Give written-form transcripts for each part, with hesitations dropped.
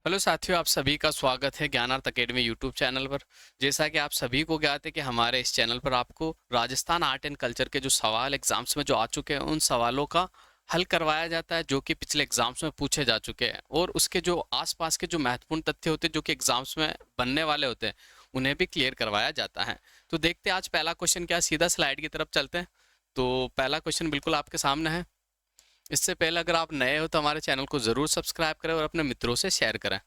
Hello साथियों, आप सभी का स्वागत है ज्ञानार्थ अकेडमी यूट्यूब चैनल पर। जैसा कि आप सभी को ज्ञात है कि हमारे इस चैनल पर आपको राजस्थान आर्ट एंड कल्चर के जो सवाल एग्जाम्स में जो आ चुके हैं उन सवालों का हल करवाया जाता है जो कि पिछले एग्जाम्स में पूछे जा चुके हैं, और उसके जो आसपास के जो महत्वपूर्ण तथ्य होते हैं जो कि एग्जाम्स में बनने वाले होते हैं उन्हें भी क्लियर करवाया जाता है। तो देखते हैं आज पहला क्वेश्चन क्या है, सीधा स्लाइड की तरफ चलते हैं। तो पहला क्वेश्चन बिल्कुल आपके सामने है। इससे पहले अगर आप नए हो तो हमारे चैनल को जरूर सब्सक्राइब करें और अपने मित्रों से शेयर करें।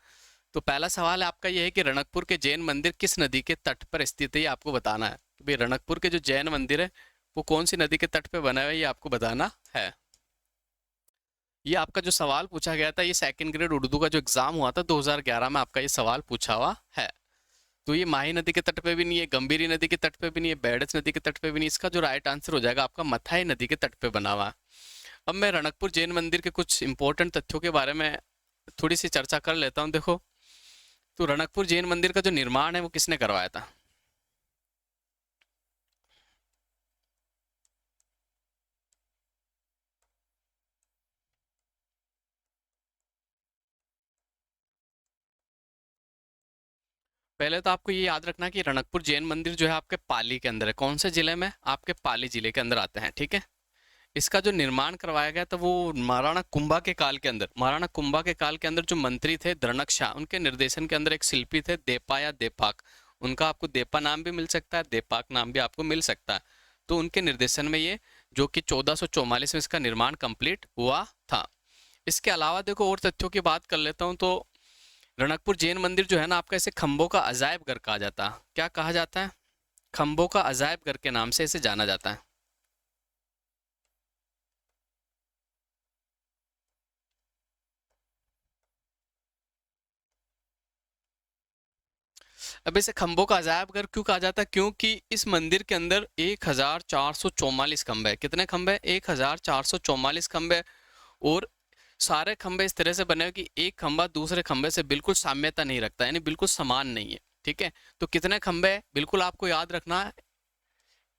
तो पहला सवाल आपका यह है कि रणकपुर के जैन मंदिर किस नदी के तट पर स्थित है, ये आपको बताना है कि भाई रणकपुर के जो जैन मंदिर है वो कौन सी नदी के तट पे बना हुआ है, ये आपको बताना है। ये आपका जो सवाल पूछा गया था, ये सेकंड ग्रेड उर्दू का जो एग्जाम हुआ था 2011 में, आपका ये सवाल पूछा हुआ है। तो ये माही नदी के तट पे भी नहीं है, गंभीरी नदी के तट पे भी नहीं है, बेड़च नदी के तट पे भी नहीं। इसका जो राइट आंसर हो जाएगा आपका मथाई नदी के तट पे बना हुआ है। अब मैं रणकपुर जैन मंदिर के कुछ इंपॉर्टेंट तथ्यों के बारे में थोड़ी सी चर्चा कर लेता हूँ। देखो, तो रणकपुर जैन मंदिर का जो निर्माण है वो किसने करवाया था? पहले तो आपको ये याद रखना कि रणकपुर जैन मंदिर जो है आपके पाली के अंदर है। कौन से जिले में? आपके पाली जिले के अंदर आते हैं, ठीक है। इसका जो निर्माण करवाया गया था वो महाराणा कुंभा के काल के अंदर, महाराणा कुंभा के काल के अंदर जो मंत्री थे द्रणक शाह, उनके निर्देशन के अंदर एक शिल्पी थे देपा या देपाक। उनका आपको देपा नाम भी मिल सकता है, देपाक नाम भी आपको मिल सकता है। तो उनके निर्देशन में ये, जो कि 1444 में इसका निर्माण कंप्लीट हुआ था। इसके अलावा देखो और तथ्यों की बात कर लेता हूँ। तो रणकपुर जैन मंदिर जो है ना आपका, इसे खंभों का अजायब घर कहा जाता है। क्या कहा जाता है? खंभों का अजायब घर के नाम से इसे जाना जाता है। अब इसे खंभों का अजायब घर क्यों कहा जाता है? क्योंकि इस मंदिर के अंदर 1444 खंभे हैं। कितने खंभे? 1444 खंभे। और सारे खंभे इस तरह से बने हुए कि एक खंभा दूसरे खंभे से बिल्कुल साम्यता नहीं रखता, यानी बिल्कुल समान नहीं है, ठीक है। तो कितने खंभे हैं? बिल्कुल आपको याद रखना है,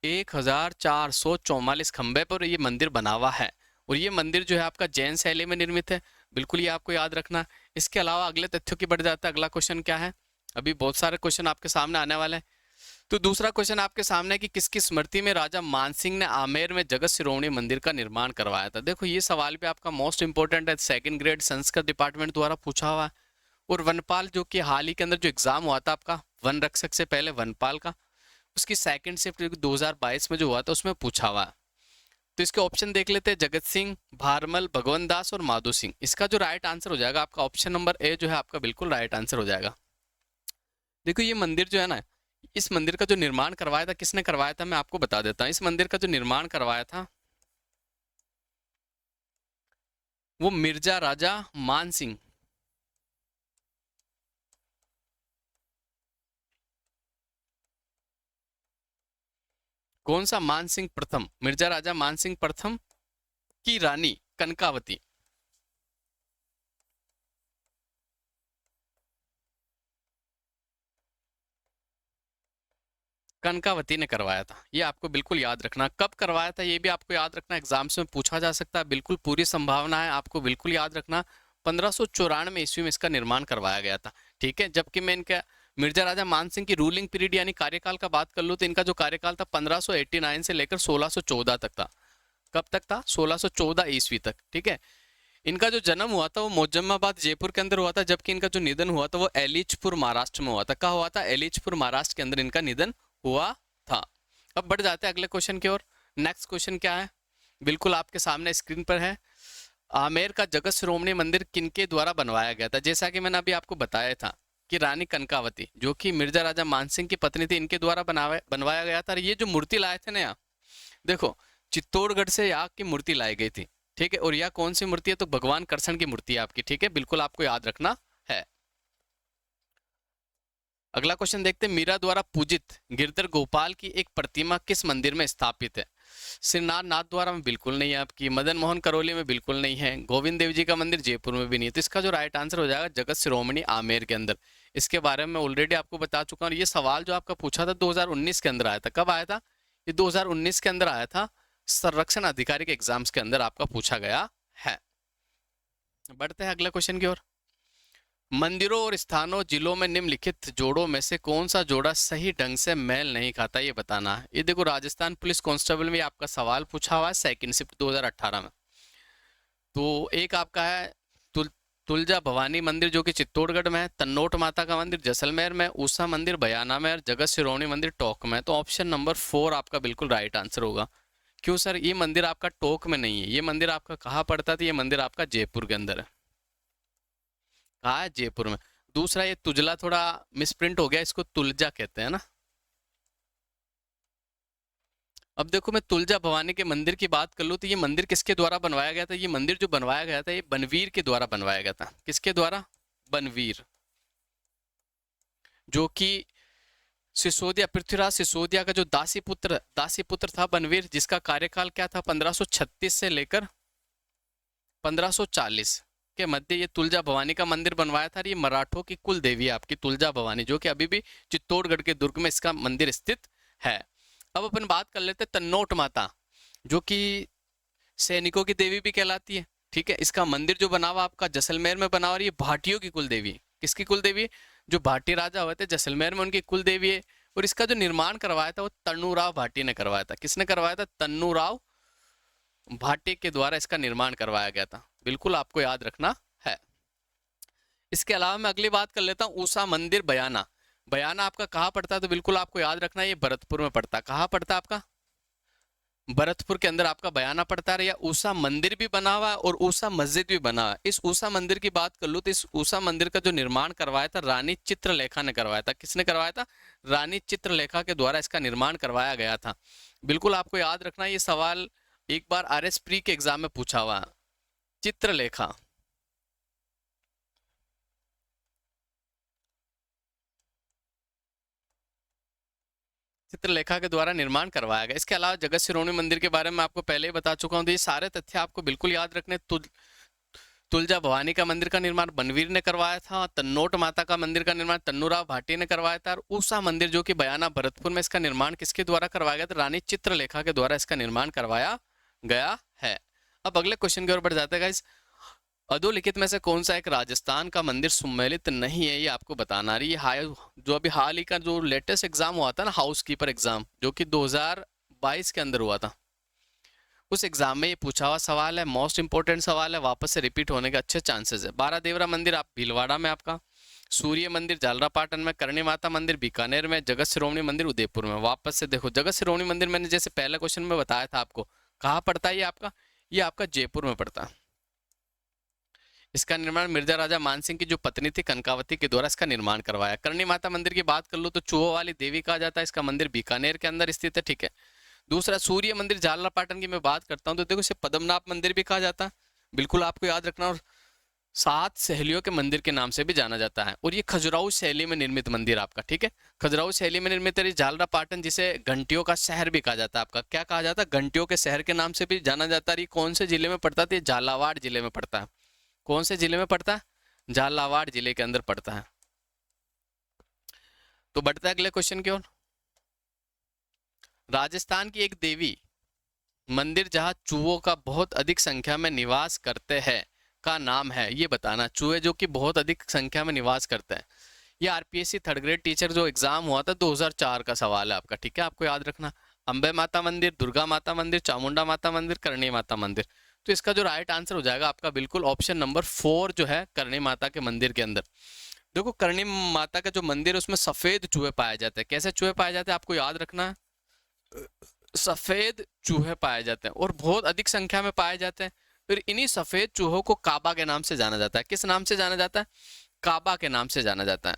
1444 खंभे पर ये मंदिर बना हुआ है। और ये मंदिर जो है आपका जैन शैली में निर्मित है, बिल्कुल ये आपको याद रखना। इसके अलावा अगले तथ्यों की बढ़ जाता है। अगला क्वेश्चन क्या है? अभी बहुत सारे क्वेश्चन आपके सामने आने वाले हैं। तो दूसरा क्वेश्चन आपके सामने है कि किसकी स्मृति में राजा मानसिंह ने आमेर में जगत शिरोमणि मंदिर का निर्माण करवाया था? देखो, ये सवाल भी आपका मोस्ट इंपोर्टेंट है, सेकंड ग्रेड संस्कृत डिपार्टमेंट द्वारा पूछा हुआ है। और वनपाल, जो कि हाल ही के अंदर जो एग्जाम हुआ था आपका वन रक्षक से पहले वनपाल का, उसकी सेकंड शिफ्ट 2022 में जो हुआ था उसमें पूछा हुआ है। तो इसके ऑप्शन देख लेते हैं, जगत सिंह, भारमल, भगवंत दास और माधो सिंह। इसका जो राइट आंसर हो जाएगा आपका ऑप्शन नंबर ए जो है आपका बिल्कुल राइट आंसर हो जाएगा। देखो, ये मंदिर जो है ना, इस मंदिर का जो निर्माण करवाया था, किसने करवाया था मैं आपको बता देता हूँ। इस मंदिर का जो निर्माण करवाया था वो मिर्जा राजा मान सिंह। कौन सा? मान सिंह प्रथम, मिर्जा राजा मान सिंह प्रथम की रानी कनकावती। कनकावती ने करवाया था, ये आपको बिल्कुल याद रखना। कब करवाया था ये भी आपको याद रखना, एग्जाम्स में पूछा जा सकता है, बिल्कुल पूरी संभावना है, आपको बिल्कुल याद रखना। 1594 ईस्वी में इसका निर्माण करवाया गया था, ठीक है। जबकि मैं इनका मिर्जा राजा मान सिंह की रूलिंग पीरियड यानी कार्यकाल का बात कर लूँ तो इनका जो कार्यकाल था 1589 से लेकर 1614 तक था। कब तक था? 1614 ईस्वी तक, ठीक है। इनका जो जन्म हुआ था वो मोजम्माबाद जयपुर के अंदर हुआ था, जबकि इनका जो निधन हुआ था वो एलिचपुर महाराष्ट्र में हुआ था। कहाँ हुआ था? एलिचपुर महाराष्ट्र के अंदर इनका निधन हुआ था। अब बढ़ जाते हैं अगले क्वेश्चन की ओर। नेक्स्ट क्वेश्चन क्या है? बिल्कुल आपके सामने स्क्रीन पर है। आमेर का जगत शिरोमणि मंदिर किनके द्वारा बनवाया गया था? जैसा कि मैंने अभी आपको बताया था कि रानी कनकावती, जो कि मिर्जा राजा मानसिंह की पत्नी थी, इनके द्वारा बनवाया गया था। और ये जो मूर्ति लाए थे ना यहाँ, देखो, चित्तौड़गढ़ से यहाँ की मूर्ति लाई गई थी, ठीक है। और यह कौन सी मूर्ति है? तो भगवान कृष्ण की मूर्ति है आपकी, ठीक है, बिल्कुल आपको याद रखना है। अगला क्वेश्चन देखते हैं, मीरा द्वारा पूजित गिरधर गोपाल की एक प्रतिमा किस मंदिर में स्थापित है? श्रीनाथ नाथ द्वारा में बिल्कुल नहीं है आपकी, मदन मोहन करौली में बिल्कुल नहीं है, गोविंद देव जी का मंदिर जयपुर में भी नहीं है। तो इसका जो राइट आंसर हो जाएगा जगत शिरोमणि आमेर के अंदर। इसके बारे में ऑलरेडी आपको बता चुका हूँ। ये सवाल जो आपका पूछा था 2019 के अंदर आया था। कब आया था? ये 2019 के अंदर आया था, संरक्षण अधिकारी के एग्जाम्स के अंदर आपका पूछा गया है। बढ़ते हैं अगले क्वेश्चन की ओर। मंदिरों और स्थानों जिलों में निम्नलिखित जोड़ों में से कौन सा जोड़ा सही ढंग से मेल नहीं खाता, ये बताना है। ये देखो राजस्थान पुलिस कांस्टेबल में आपका सवाल पूछा हुआ है, सेकंड शिफ्ट 2018 में। तो एक आपका है तुलजा भवानी मंदिर जो कि चित्तौड़गढ़ में है, तन्नोट माता का मंदिर जैसलमेर में, ऊषा मंदिर बयाना में और जगत सिरोनी मंदिर टोंक में। तो ऑप्शन नंबर 4 आपका बिल्कुल राइट आंसर होगा। क्यों सर, ये मंदिर आपका टोंक में नहीं है, ये मंदिर आपका कहाँ पड़ता है? तो ये मंदिर आपका जयपुर के अंदर है। कहाँ है? जयपुर में। दूसरा ये तुजला थोड़ा मिसप्रिंट हो गया, इसको तुलजा कहते हैं ना। अब देखो मैं तुलजा भवानी के मंदिर की बात कर लूँ तो ये मंदिर किसके द्वारा बनवाया गया था? ये मंदिर जो बनवाया गया था ये बनवीर के द्वारा बनवाया गया था। किसके द्वारा? बनवीर, जो कि सिसोदिया, पृथ्वीराज सिसोदिया का जो दासी पुत्र था बनवीर, जिसका कार्यकाल क्या था? 1536 से लेकर 1540 के मध्य ये तुलजा भवानी का मंदिर बनवाया था। और ये मराठों की कुल देवी है आपकी तुलजा भवानी, जो कि अभी भी चित्तौड़गढ़ के दुर्ग में इसका मंदिर स्थित है। अब अपन बात कर लेते हैं तन्नोट माता, जो कि सैनिकों की देवी भी कहलाती है। ठीक है, इसका मंदिर जो बना हुआ आपका जैसलमेर में बना हुआ, और ये भाटियों की कुल देवी है। किसकी कुल देवी है? जो भाटी राजा हुए थे जैसलमेर में, उनकी कुल देवी है। और इसका जो निर्माण करवाया था वो तन्नूराव भाटी ने करवाया था। किसने करवाया था? तन्नूराव भाटी के द्वारा इसका निर्माण करवाया गया था। बिल्कुल आपको याद रखना है। इसके अलावा मैं अगली बात कर लेता हूँ, ऊषा मंदिर बयाना। बयाना आपका कहाँ पड़ता है? तो बिल्कुल आपको याद रखना है, ये भरतपुर में पड़ता है। कहाँ पड़ता है आपका? भरतपुर के अंदर आपका बयाना पड़ता है। या ऊषा मंदिर भी बना हुआ है और ऊषा मस्जिद भी बना हुआ है। इस ऊषा मंदिर की बात कर लूँ तो इस ऊषा मंदिर का जो निर्माण करवाया था रानी चित्रलेखा ने करवाया था। किसने करवाया था? रानी चित्रलेखा के द्वारा इसका निर्माण करवाया गया था। बिल्कुल आपको याद रखना, ये सवाल एक बार RS प्री के एग्जाम में पूछा हुआ है। चित्रलेखा, चित्रलेखा के द्वारा निर्माण करवाया गया। इसके अलावा जगत सिरोनी मंदिर के बारे में आपको पहले ही बता चुका हूँ, तो ये सारे तथ्य आपको बिल्कुल याद रखने। तुलजा भवानी का मंदिर का निर्माण बनवीर ने करवाया था। तन्नोट माता का मंदिर का निर्माण तन्नूराव भाटी ने करवाया था। और ऊषा मंदिर जो कि बयाना भरतपुर में, इसका निर्माण किसके द्वारा करवाया गया था? रानी चित्रलेखा के द्वारा इसका निर्माण करवाया गया है। अब अगले क्वेश्चन की ओर बढ़ जाते हैं गाइस। अधोलिखित में से कौन सा एक राजस्थान का मंदिर सम्मिलित नहीं है, ये आपको बताना है। ये जो अभी हाल ही का जो लेटेस्ट एग्जाम हुआ था ना, हाउस कीपर एग्जाम, जो कि 2022 के अंदर हुआ था, उस एग्जाम में ये पूछा हुआ सवाल है। मोस्ट इंपोर्टेंट सवाल है, वापस से रिपीट होने के अच्छे चांसेस है। बारा देवरा मंदिर आप भीलवाड़ा में, आपका सूर्य मंदिर झालरापाटन में, करणी माता मंदिर बीकानेर में, जगत सिरोमणि मंदिर उदयपुर में। वापस से देखो, जगत सिरोमणि मंदिर मैंने जैसे पहले क्वेश्चन में बताया था आपको, कहाँ पड़ता है ये आपका जयपुर में पड़ता है। इसका निर्माण मिर्जा राजा मानसिंह की जो पत्नी थी कनकावती के द्वारा इसका निर्माण करवाया। करणी माता मंदिर की बात कर लो तो चूहों वाली देवी कहा जाता है। इसका मंदिर बीकानेर के अंदर स्थित है। ठीक है, दूसरा सूर्य मंदिर झालरापाटन की मैं बात करता हूँ तो देखो इसे पद्मनाभ मंदिर भी कहा जाता है। बिल्कुल आपको याद रखना। और 7 सहेलियों के मंदिर के नाम से भी जाना जाता है। और ये खजुराहो शैली में निर्मित मंदिर आपका। ठीक है, खजुराहो शैली में निर्मित है। झालरापाटन जिसे घंटियों का शहर भी कहा जाता है, आपका क्या कहा जाता है? घंटियों के शहर के नाम से भी जाना जाता है। ये कौन से जिले में पड़ता है? झालावाड़ जिले में पड़ता है। कौन से जिले में पड़ता है? झालावाड़ जिले के अंदर पड़ता है। तो बढ़ता है अगले क्वेश्चन की ओर। राजस्थान की एक देवी मंदिर जहां चूहों का बहुत अधिक संख्या में निवास करते हैं का नाम है, ये बताना। चूहे जो कि बहुत अधिक संख्या में निवास करते हैं। ये RPSC थर्ड ग्रेड टीचर जो एग्जाम हुआ था 2004 का सवाल है आपका। ठीक है, आपको याद रखना। अंबे माता मंदिर, दुर्गा माता मंदिर, चामुंडा माता मंदिर, करणी माता मंदिर। तो इसका जो राइट आंसर हो जाएगा आपका बिल्कुल ऑप्शन नंबर 4 जो है, करणी माता के मंदिर के अंदर। देखो करणी माता का जो मंदिर है उसमें सफेद चूहे पाए जाते हैं। कैसे चूहे पाए जाते हैं आपको याद रखना है, सफेद चूहे पाए जाते हैं और बहुत अधिक संख्या में पाए जाते हैं। फिर इन्हीं सफेद चूहों को काबा के नाम से जाना जाता है। किस नाम से जाना जाता है? काबा के नाम से जाना जाता है।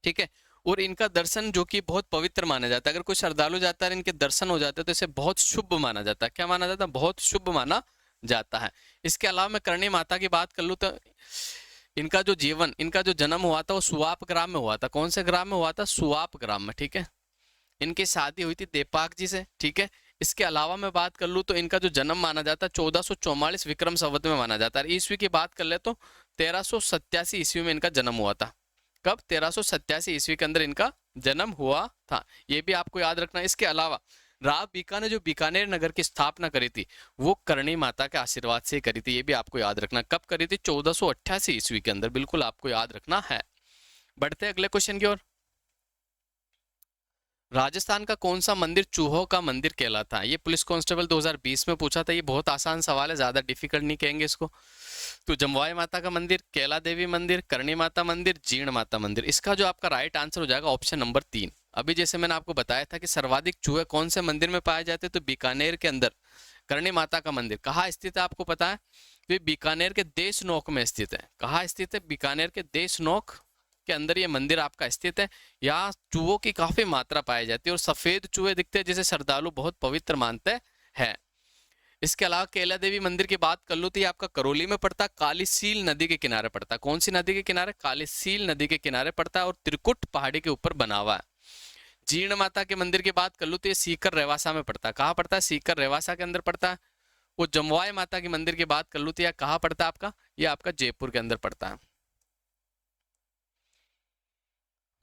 ठीक है, और इनका दर्शन जो कि बहुत पवित्र माना जाता है। अगर कोई श्रद्धालु जाता है इनके दर्शन हो जाते हैं तो इसे बहुत शुभ माना जाता है। क्या माना जाता है? बहुत शुभ माना जाता है। इसके अलावा मैं करणी माता की बात कर लूँ तो इनका जो जन्म हुआ था वो सुवाप ग्राम में हुआ था। कौन से ग्राम में हुआ था? सुवाप ग्राम में। ठीक है, इनकी शादी हुई थी देपाक जी से। ठीक है, इसके अलावा मैं बात कर लूँ तो इनका जो जन्म माना जाता है 1444 विक्रम संवत में माना जाता है। ईस्वी की बात कर ले तो 1387 ईस्वी में इनका जन्म हुआ था। कब? 1387 ईस्वी के अंदर इनका जन्म हुआ था। ये भी आपको याद रखना। इसके अलावा बीका ने जो बीकानेर नगर की स्थापना करी थी वो करणी माता के आशीर्वाद से करी थी। ये भी आपको याद रखना, कब करी थी? 1488 ईस्वी के अंदर, बिल्कुल आपको याद रखना है। बढ़ते अगले क्वेश्चन की ओर। राजस्थान का कौन सा मंदिर चूहों का मंदिर कहलाता है? ये पुलिस कांस्टेबल 2020 में पूछा था। ये बहुत आसान सवाल है, ज्यादा डिफिकल्ट नहीं कहेंगे इसको। तो जमवाई माता का मंदिर, कैला देवी मंदिर, करणी माता मंदिर, जीर्ण माता मंदिर। इसका जो आपका राइट आंसर हो जाएगा ऑप्शन नंबर 3। अभी जैसे मैंने आपको बताया था कि सर्वाधिक चूहे कौन से मंदिर में पाए जाते हैं, तो बीकानेर के अंदर करणी माता का मंदिर कहाँ स्थित है आपको पता है? तो ये बीकानेर के देशनोक में स्थित है। कहाँ स्थित है? बीकानेर के देशनोक के अंदर ये मंदिर आपका स्थित है। यहाँ चूहों की काफी मात्रा पाई जाती है और सफेद चूहे दिखते हैं जिसे श्रद्धालु बहुत पवित्र मानते हैं। इसके अलावा कैला देवी मंदिर की बात कर लो तो ये आपका करौली में पड़ता है, कालीसील नदी के किनारे पड़ता है। कौन सी नदी के किनारे? कालीसील नदी के किनारे पड़ता है और त्रिकुट पहाड़ी के ऊपर बना हुआ है। जीर्ण माता के मंदिर की बात कर लो तो ये सीकर रेवासा में पड़ता है। कहाँ पड़ता है? सीकर रेवासा के अंदर पड़ता है। वो जमवाई माता के मंदिर की बात कर लो तो यह कहाँ पड़ता है आपका? ये आपका जयपुर के अंदर पड़ता है।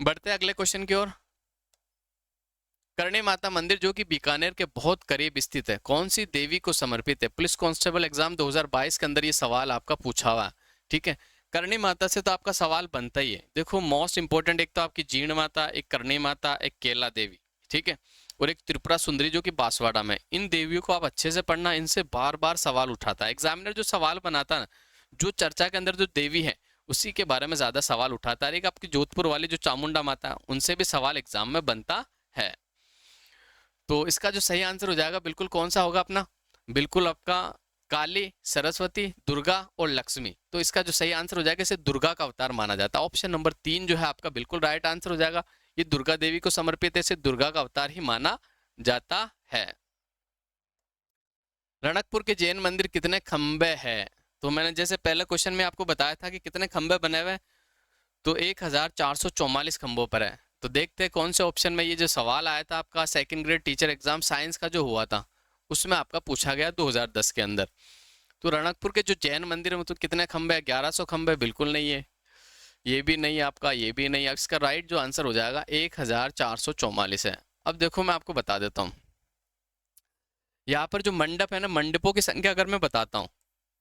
बढ़ते हैं अगले क्वेश्चन की ओर। करणी माता मंदिर जो कि बीकानेर के बहुत करीब स्थित है, कौन सी देवी को समर्पित है? पुलिस कांस्टेबल एग्जाम 2022 के अंदर ये सवाल आपका पूछा हुआ है। ठीक है, करणी माता से तो आपका सवाल बनता ही है। देखो मोस्ट इंपोर्टेंट, एक तो आपकी जीर्ण माता, एक करणी माता, एक केला देवी, ठीक है, और एक त्रिपुरा सुंदरी जो कि बांसवाड़ा में। इन देवियों को आप अच्छे से पढ़ना, इनसे बार बार सवाल उठाता है एग्जामिनर। जो सवाल बनाता है ना, जो चर्चा के अंदर जो देवी है उसी के बारे में ज्यादा सवाल उठाता है। एक आपकी जोधपुर वाली जो चामुंडा माता है, उनसे भी सवाल एग्जाम में बनता है। तो इसका जो सही आंसर हो जाएगा बिल्कुल कौन सा होगा अपना? बिल्कुल आपका काली, सरस्वती, दुर्गा और लक्ष्मी। तो इसका जो सही आंसर हो जाएगा, इसे दुर्गा का अवतार माना जाता है। ऑप्शन नंबर 3 जो है आपका बिल्कुल राइट आंसर हो जाएगा। ये दुर्गा देवी को समर्पित है, इसे दुर्गा का अवतार ही माना जाता है। रणकपुर के जैन मंदिर कितने खंबे हैं? तो मैंने जैसे पहले क्वेश्चन में आपको बताया था कि कितने खंबे बने हुए हैं, तो 1444 खंभों पर है। तो देखते हैं कौन से ऑप्शन में ये जो सवाल आया था आपका second grade teacher exam science का जो हुआ था उसमें आपका पूछा गया 2010 के अंदर। तो रणकपुर के जो जैन मंदिर है तो कितने खंबे हैं? 1100 खंबे बिल्कुल नहीं है, ये भी नहीं आपका, ये भी नहीं। इसका राइट जो आंसर हो जाएगा 1444 है। अब देखो मैं आपको बता देता हूँ, यहाँ पर जो मंडप है ना, मंडपों की संख्या अगर मैं बताता हूँ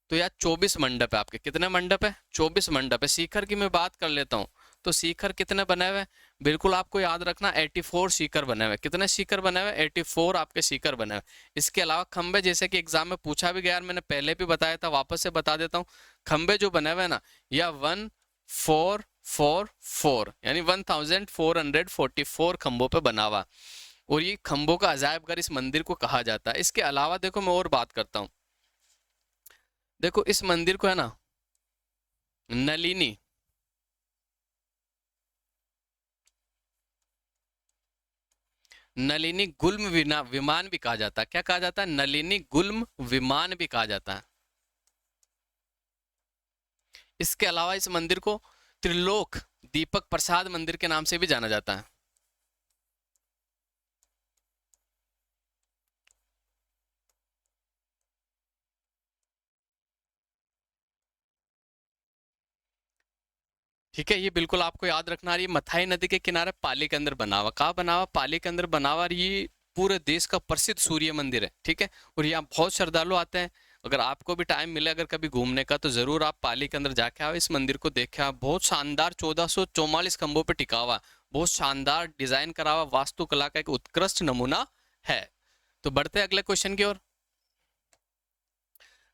तो यार 24 मंडप है आपके। कितने मंडप है? 24 मंडप है। शिखर की मैं बात कर लेता हूँ तो शिखर कितने बने हुए हैं? बिल्कुल आपको याद रखना 84 शिखर बने हुए। कितने शिखर बने हुए? 84 आपके शिखर बने हुए। इसके अलावा खंबे, जैसे कि एग्जाम में पूछा भी गया यार, मैंने पहले भी बताया था, वापस से बता देता हूँ। खंबे जो बने हुए ना, या 1444 यानी 1444 खंबों पे बना हुआ, और ये खंबों का अजायब घर इस मंदिर को कहा जाता है। इसके अलावा देखो मैं और बात करता हूँ। देखो इस मंदिर को है ना नलिनी, नलिनी गुल्म विमान भी कहा जाता है। क्या कहा जाता है? नलिनी गुल्म विमान भी कहा जाता है। इसके अलावा इस मंदिर को त्रिलोक दीपक प्रसाद मंदिर के नाम से भी जाना जाता है। ठीक है, ये बिल्कुल आपको याद रखना है। ये मथाई नदी के किनारे पाली के अंदर बना हुआ। कहाँ बना हुआ? पाली के अंदर बना हुआ। और ये पूरे देश का प्रसिद्ध सूर्य मंदिर है। ठीक है, और यहाँ बहुत श्रद्धालु आते हैं। अगर आपको भी टाइम मिले अगर कभी घूमने का, तो जरूर आप पाली के अंदर जाके आओ, इस मंदिर को देखे आओ। बहुत शानदार 1444 खंभों पे टिका हुआ, बहुत शानदार डिजाइन करा हुआ वास्तुकला का एक उत्कृष्ट नमूना है। तो बढ़ते हैं अगले क्वेश्चन की ओर।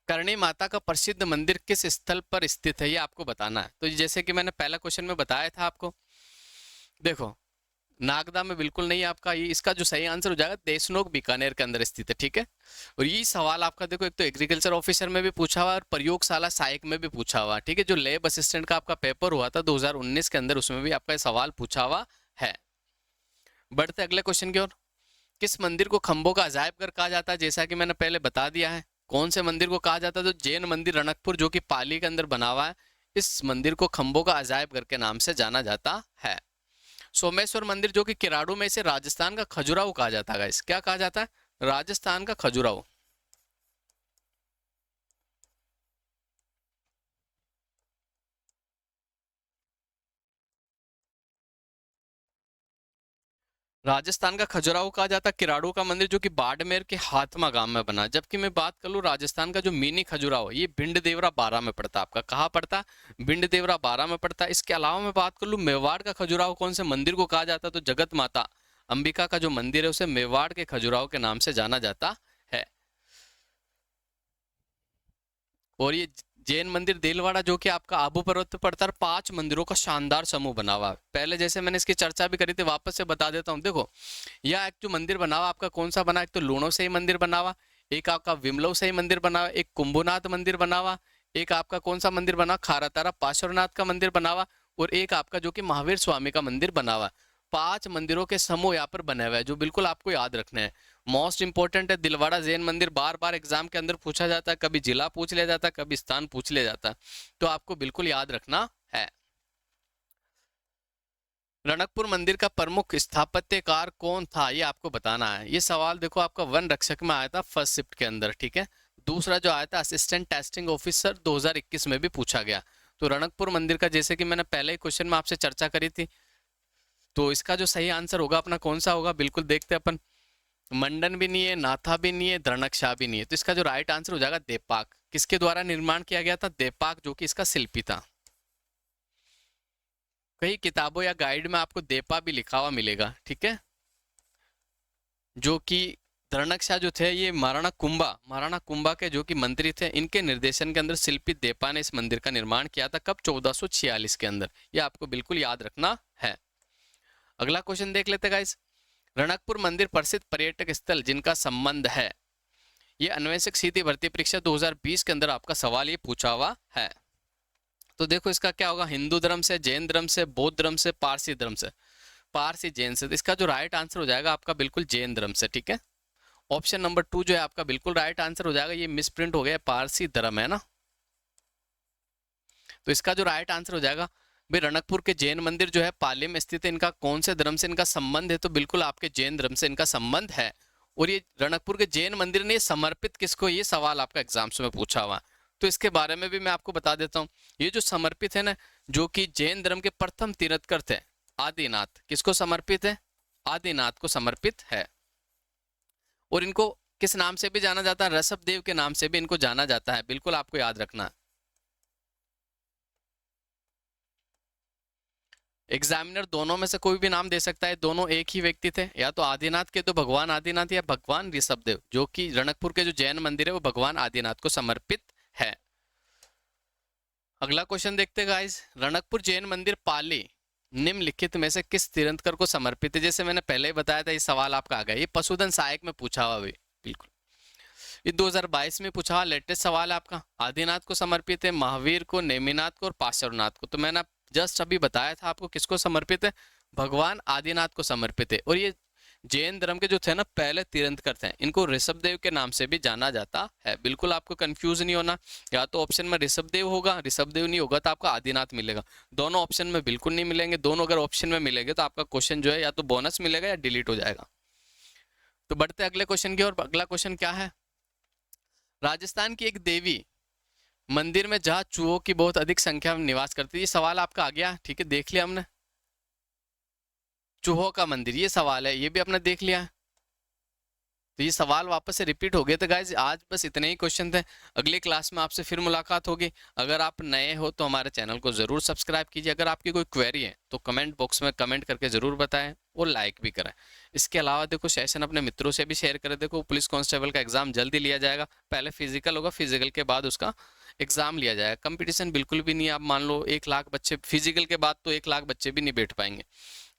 करणी माता का प्रसिद्ध मंदिर किस स्थल पर स्थित है, ये आपको बताना है। तो जैसे कि मैंने पहला क्वेश्चन में बताया था आपको, देखो नागदा में बिल्कुल नहीं है आपका। ये इसका जो सही आंसर हो जाएगा देशनोक बीकानेर के अंदर स्थित है। ठीक है, और ये सवाल आपका देखो एक तो एग्रीकल्चर ऑफिसर में भी पूछा हुआ है और प्रयोगशाला सहायक में भी पूछा हुआ है। ठीक है, जो लैब असिस्टेंट का आपका पेपर हुआ था 2019 के अंदर, उसमें भी आपका ये सवाल पूछा हुआ है। बढ़ते अगले क्वेश्चन की ओर। किस मंदिर को खंभों का अजायब घर कहा जाता है? जैसा कि मैंने पहले बता दिया है। कौन से मंदिर को कहा जाता है? तो जैन मंदिर रणकपुर जो कि पाली के अंदर बना हुआ है, इस मंदिर को खंभों का अजायब घर के नाम से जाना जाता है। सोमेश्वर मंदिर जो कि किराड़ू में, इसे राजस्थान का खजुराहो कहा जाता है। गाइस क्या कहा जाता है? राजस्थान का खजुराहो। राजस्थान का खजुराहो कहा जाता है किराड़ू का मंदिर, जो कि बाड़मेर के हाथमा गांव में बना। जबकि मैं बात कर लूँ राजस्थान का जो मिनी खजुराहो, ये भिंड देवरा 12 में पड़ता है। आपका कहाँ पड़ता है? भिंड देवरा 12 में पड़ता है। इसके अलावा मैं बात कर लूँ मेवाड़ का खजुराहो कौन से मंदिर को कहा जाता है, तो जगत माता अंबिका का जो मंदिर है उसे मेवाड़ के खजुराहो के नाम से जाना जाता है। और ये जैन मंदिर देलवाड़ा, जो कि आपका आबू पर्वत पे पड़ता है, 5 मंदिरों का शानदार समूह बना हुआ है। पहले जैसे मैंने इसकी चर्चा भी करी थी, वापस से बता देता हूँ। देखो, यह एक जो मंदिर बना हुआ आपका कौन सा बना, एक तो लूणों से ही मंदिर बना हुआ, एक आपका विमलो से ही मंदिर बना हुआ, एक कुंभनाथ मंदिर बना हुआ, एक आपका कौन सा मंदिर बना, खारातारा पार्श्वनाथ का मंदिर बना हुआ, और एक आपका जो कि महावीर स्वामी का मंदिर बना हुआ। 5 मंदिरों के समूह यहाँ पर बने हुए हैं, जो बिल्कुल आपको याद रखने हैं। मोस्ट इंपॉर्टेंट है दिलवाड़ा जैन मंदिर, बार बार एग्जाम के अंदर पूछा जाता है, कभी जिला पूछ लिया जाता है, कभी स्थान पूछ लिया जाता है, तो आपको बिल्कुल याद रखना है। रणकपुर मंदिर का प्रमुख स्थापत्यकार कौन था, ये आपको बताना है। ये सवाल देखो आपका वन रक्षक में आया था फर्स्ट शिफ्ट के अंदर, ठीक है। दूसरा जो आया था असिस्टेंट टेस्टिंग ऑफिसर 2021 में भी पूछा गया। तो रणकपुर मंदिर का जैसे कि मैंने पहले ही क्वेश्चन में आपसे चर्चा करी थी, तो इसका जो सही आंसर होगा अपना कौन सा होगा, बिल्कुल देखते हैं अपन। मंडन भी नहीं है, नाथा भी नहीं है, द्रणकशाह भी नहीं है, तो इसका जो राइट आंसर हो जाएगा देपाक। किसके द्वारा निर्माण किया गया था? देपाक, जो कि इसका शिल्पी था। कई किताबों या गाइड में आपको देपा भी लिखा हुआ मिलेगा, ठीक है। जो कि द्रणकशाह जो थे ये महाराणा कुंभा के जो कि मंत्री थे, इनके निर्देशन के अंदर शिल्पी देपा ने इस मंदिर का निर्माण किया था। कब? 1446 के अंदर। ये आपको बिल्कुल याद रखना है। अगला क्वेश्चन देख लेते गाइस। रणकपुर मंदिर प्रसिद्ध पर्यटक स्थल जिनका संबंध है, ये अन्वेषक सीधी भर्ती परीक्षा 2020 के अंदर आपका सवाल ये पूछा हुआ है। तो देखो इसका क्या होगा, हिंदू धर्म से, जैन धर्म से, बौद्ध धर्म से, पारसी धर्म से। पारसी जैन से, तो इसका जो राइट आंसर हो जाएगा आपका बिल्कुल जैन धर्म से, ठीक है। ऑप्शन नंबर 2 जो है आपका बिल्कुल राइट आंसर हो जाएगा। ये मिस प्रिंट हो गया, पारसी धर्म है ना, तो इसका जो राइट आंसर हो जाएगा भाई रणकपुर के जैन मंदिर जो है पाली में स्थित है, इनका कौन से धर्म से इनका संबंध है, तो बिल्कुल आपके जैन धर्म से इनका संबंध है। और ये रणकपुर के जैन मंदिर ने समर्पित किसको, ये सवाल आपका एग्जाम्स में पूछा हुआ, तो इसके बारे में भी मैं आपको बता देता हूँ। ये जो समर्पित है ना, जो कि जैन धर्म के प्रथम तीर्थंकर थे आदिनाथ, किसको समर्पित है? आदिनाथ को समर्पित है। और इनको किस नाम से भी जाना जाता है? ऋषभदेव के नाम से भी इनको जाना जाता है, बिल्कुल आपको याद रखना। एग्जामिनर दोनों में से कोई भी नाम दे सकता है, दोनों एक ही व्यक्ति थे, या तो आदिनाथ के तो भगवान आदिनाथ, या भगवान ऋषभदेव, जो कि रणकपुर के जो जैन मंदिर है वो भगवान आदिनाथ को समर्पित है। अगला क्वेश्चन देखते हैं गाइस। रणकपुर जैन मंदिर पाली निम्नलिखित में से किस तीर्थंकर को समर्पित है? जैसे मैंने पहले ही बताया था, ये सवाल आपका आ गया, ये पशुधन सहायक में पूछा हुआ भी, बिल्कुल ये 2022 में पूछा हुआ लेटेस्ट सवाल है आपका। आदिनाथ को समर्पित है, महावीर को, नेमिनाथ को और पार्श्वनाथ को। तो मैंने जस्ट अभी बताया था आपको किसको समर्पित है, भगवान आदिनाथ को समर्पित है। और ये जैन धर्म के जो थे ना पहले तीर्थंकर थे, इनको ऋषभदेव के नाम से भी जाना जाता है। बिल्कुल आपको कंफ्यूज नहीं होना, या तो ऑप्शन में ऋषभदेव होगा, ऋषभदेव नहीं होगा तो आपका आदिनाथ मिलेगा। दोनों ऑप्शन में बिल्कुल नहीं मिलेंगे, दोनों अगर ऑप्शन में मिलेंगे तो आपका क्वेश्चन जो है या तो बोनस मिलेगा या डिलीट हो जाएगा। तो बढ़ते अगले क्वेश्चन की ओर। अगला क्वेश्चन क्या है, राजस्थान की एक देवी मंदिर में जहाँ चूहों की बहुत अधिक संख्या में निवास करती है, ये सवाल आपका आ गया, ठीक है, देख लिया हमने। चूहों का मंदिर ये सवाल है, ये भी आपने देख लिया। तो ये सवाल वापस से रिपीट हो गए। तो गाइज आज बस इतने ही क्वेश्चन थे, अगली क्लास में आपसे फिर मुलाकात होगी। अगर आप नए हो तो हमारे चैनल को जरूर सब्सक्राइब कीजिए। अगर आपकी कोई क्वेरी है तो कमेंट बॉक्स में कमेंट करके जरूर बताएं और लाइक भी करें। इसके अलावा देखो सेशन अपने मित्रों से भी शेयर करें। देखो पुलिस कांस्टेबल का एग्जाम जल्दी लिया जाएगा, पहले फिजिकल होगा, फिजिकल के बाद उसका एग्जाम लिया जाएगा। कंपटीशन बिल्कुल भी नहीं है, आप मान लो 1 लाख बच्चे, फिजिकल के बाद तो 1 लाख बच्चे भी नहीं बैठ पाएंगे।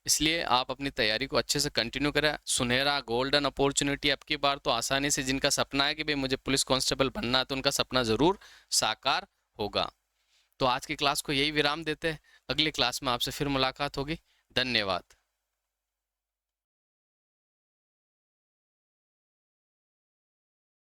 इसलिए आप अपनी तैयारी को अच्छे से कंटिन्यू करें। सुनहरा गोल्डन अपॉर्चुनिटी आपकी बार तो आसानी से, जिनका सपना है कि भाई मुझे पुलिस कांस्टेबल बनना है, तो उनका सपना जरूर साकार होगा। तो आज की क्लास को यही विराम देते हैं, अगली क्लास में आपसे फिर मुलाकात होगी। धन्यवाद।